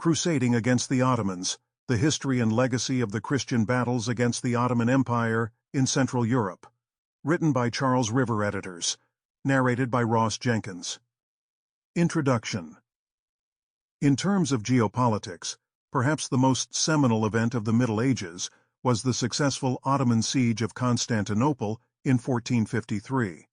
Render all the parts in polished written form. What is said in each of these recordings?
Crusading against the Ottomans, the history and legacy of the Christian battles against the Ottoman Empire in Central Europe. Written by Charles River Editors. Narrated by Jenkins. Introduction. In terms of geopolitics, perhaps the most seminal event of the Middle Ages was the successful Ottoman siege of Constantinople in 1453.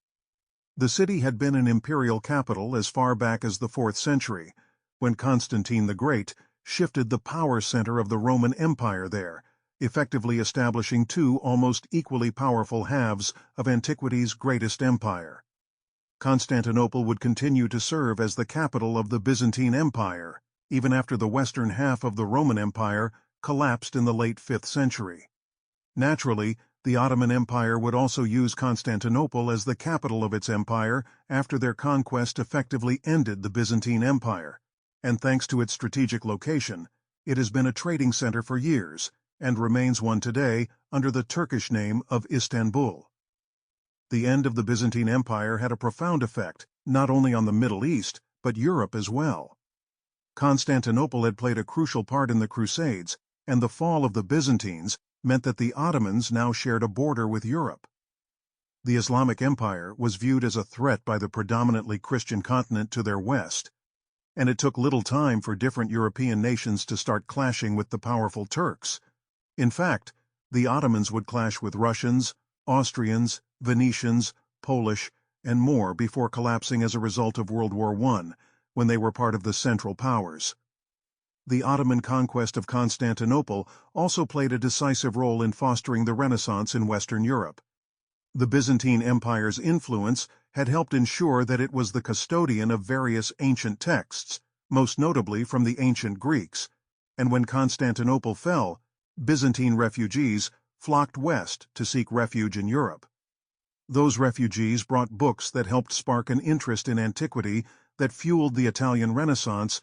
The city had been an imperial capital as far back as the 4th century, when Constantine the Great shifted the power center of the Roman Empire there, effectively establishing two almost equally powerful halves of antiquity's greatest empire. Constantinople would continue to serve as the capital of the Byzantine Empire, even after the western half of the Roman Empire collapsed in the late 5th century. Naturally, the Ottoman Empire would also use Constantinople as the capital of its empire after their conquest effectively ended the Byzantine Empire, and thanks to its strategic location, it has been a trading center for years and remains one today under the Turkish name of Istanbul. The end of the Byzantine Empire had a profound effect not only on the Middle East, but Europe as well. Constantinople had played a crucial part in the Crusades, and the fall of the Byzantines meant that the Ottomans now shared a border with Europe. The Islamic Empire was viewed as a threat by the predominantly Christian continent to their west, and it took little time for different European nations to start clashing with the powerful Turks. In fact, the Ottomans would clash with Russians, Austrians, Venetians, Polish, and more before collapsing as a result of World War I, when they were part of the Central Powers. The Ottoman conquest of Constantinople also played a decisive role in fostering the Renaissance in Western Europe. The Byzantine Empire's influence had helped ensure that it was the custodian of various ancient texts, most notably from the ancient Greeks, and when Constantinople fell, Byzantine refugees flocked west to seek refuge in Europe. Those refugees brought books that helped spark an interest in antiquity that fueled the Italian Renaissance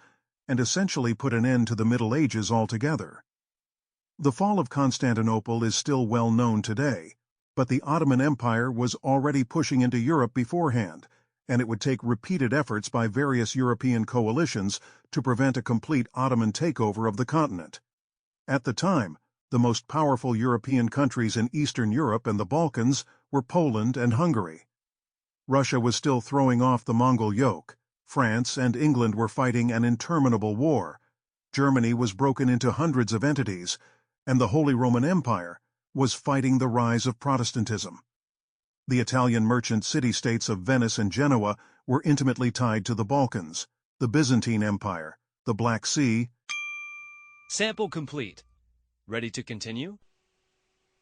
and essentially put an end to the Middle Ages altogether. The fall of Constantinople is still well known today, but the Ottoman Empire was already pushing into Europe beforehand, and it would take repeated efforts by various European coalitions to prevent a complete Ottoman takeover of the continent. At the time, the most powerful European countries in Eastern Europe and the Balkans were Poland and Hungary. Russia was still throwing off the Mongol yoke, France and England were fighting an interminable war, Germany was broken into hundreds of entities, and the Holy Roman Empire was fighting the rise of Protestantism. The Italian merchant city-states of Venice and Genoa were intimately tied to the Balkans, the Byzantine Empire, the Black Sea. Sample complete. Ready to continue?